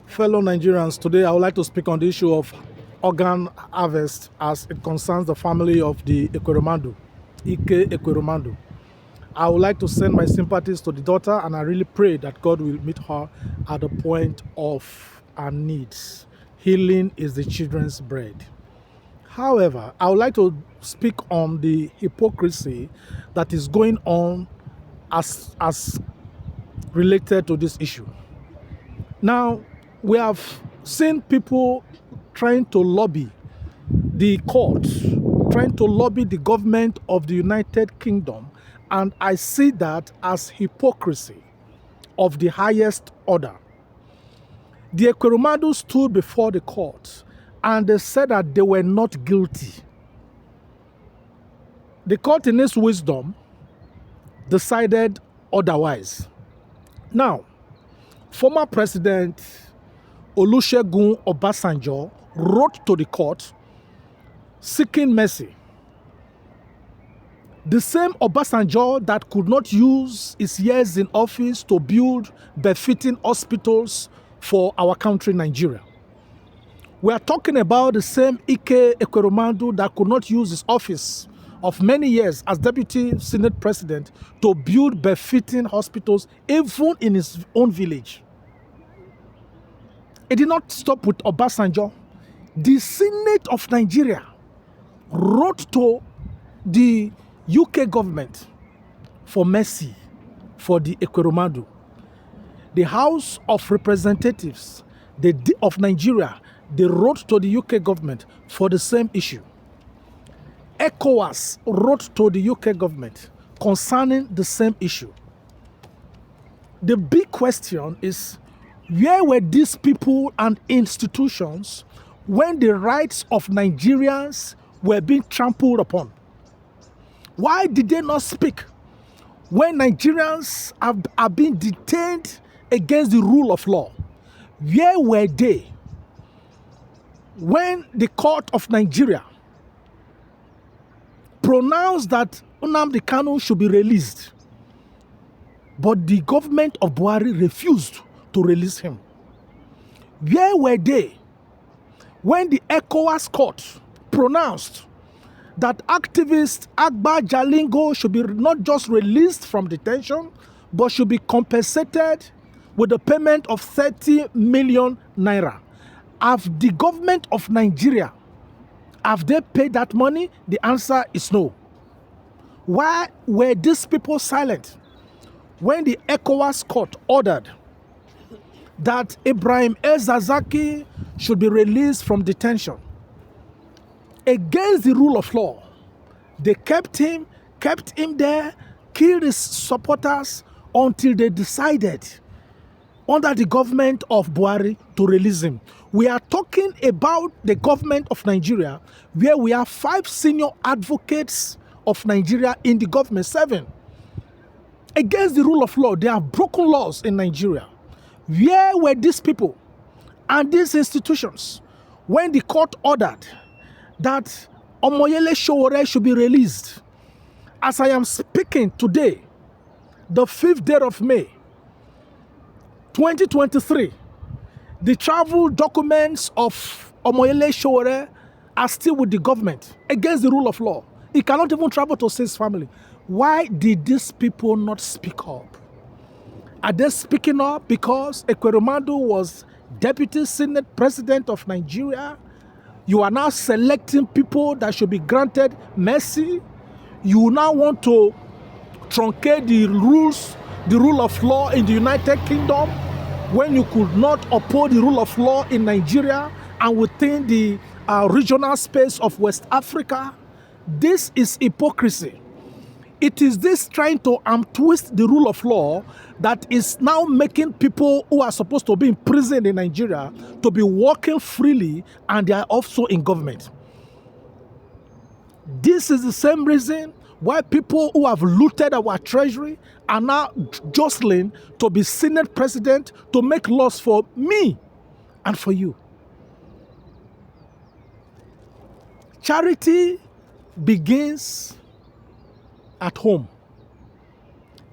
Fellow Nigerians, today I would like to speak on the issue of organ harvest as it concerns the family of the Ekweremadu. I would like to send my sympathies to the daughter, and I really pray that God will meet her at the point of her needs. Healing is the children's bread. However, I would like to speak on the hypocrisy that is going on as related to this issue. Now, we have seen people trying to lobby the courts, trying to lobby the government of the United Kingdom, and I see that as hypocrisy of the highest order. The Ekweremadu stood before the court and they said that they were not guilty. The court, in its wisdom, decided otherwise. Now, former President Olusegun Obasanjo wrote to the court seeking mercy. The same Obasanjo that could not use his years in office to build befitting hospitals for our country, Nigeria. We are talking about the same Ekweremadu that could not use his office of many years as Deputy Senate President to build befitting hospitals even in his own village. It did not stop with Obasanjo. The Senate of Nigeria wrote to the UK government for mercy for the Ekweremadu. The House of Representatives of Nigeria, they wrote to the UK government for the same issue. ECOWAS wrote to the UK government concerning the same issue. The big question is, where were these people and institutions when the rights of Nigerians were being trampled upon? Why did they not speak when Nigerians are being detained against the rule of law? Where were they when the court of Nigeria pronounced that Kanu should be released, but the government of Buhari refused to release him? Where were they when the ECOWAS court pronounced that activist Agba Jalingo should be not just released from detention, but should be compensated with a payment of 30 million naira? Have the government of Nigeria, have they paid that money? The answer is no. Why were these people silent when the ECOWAS court ordered that Ibrahim El-Zakzaky should be released from detention? Against the rule of law, they kept him there, killed his supporters until they decided under the government of Buhari to release him. We are talking about the government of Nigeria, where we have 5 senior advocates of Nigeria in the government, 7. Against the rule of law, they have broken laws in Nigeria. Where were these people and these institutions when the court ordered that Sowore should be released? As I am speaking today, the 5th day of May, 2023, the travel documents of Sowore are still with the government against the rule of law. He cannot even travel to see his family. Why did these people not speak up? Are they speaking up because Ekweremadu was Deputy Senate President of Nigeria? You are now selecting people that should be granted mercy. You now want to truncate the rule of law in the United Kingdom when you could not uphold the rule of law in Nigeria and within the regional space of West Africa. This is hypocrisy. It is this trying to twist the rule of law that is now making people who are supposed to be in prison in Nigeria to be walking freely, and they are also in government. This is the same reason why people who have looted our treasury are now jostling to be Senate President to make laws for me and for you. Charity begins at home.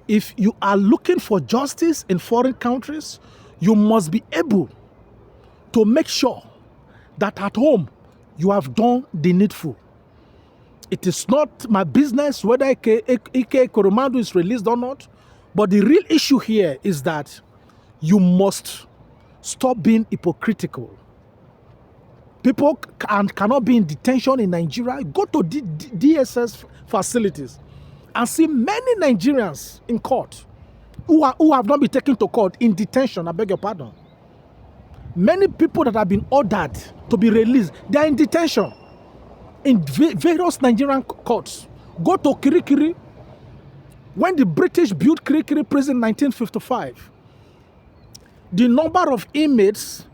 If you are looking for justice in foreign countries, you must be able to make sure that at home you have done the needful. It is not my business whether Ekweremadu is released or not, but the real issue here is that you must stop being hypocritical. People cannot be in detention in Nigeria. Go to DSS facilities and see many Nigerians in court who have not been taken to court in detention. I beg your pardon. Many people that have been ordered to be released, they are in detention in various Nigerian courts. Go to Kirikiri. When the British built Kirikiri prison in 1955, the number of inmates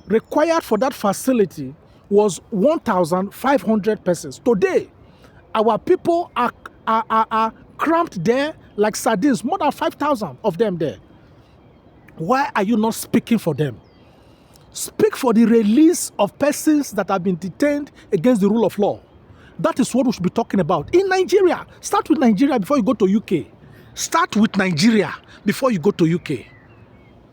required for that facility was 1,500 persons. Today, our people are cramped there like sardines, more than 5,000 of them there. Why are you not speaking for them? Speak for the release of persons that have been detained against the rule of law. That is what we should be talking about. In Nigeria, start with Nigeria before you go to UK. Start with Nigeria before you go to UK.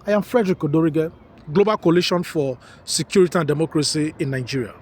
I am Frederick Odorige, Global Coalition for Security and Democracy in Nigeria.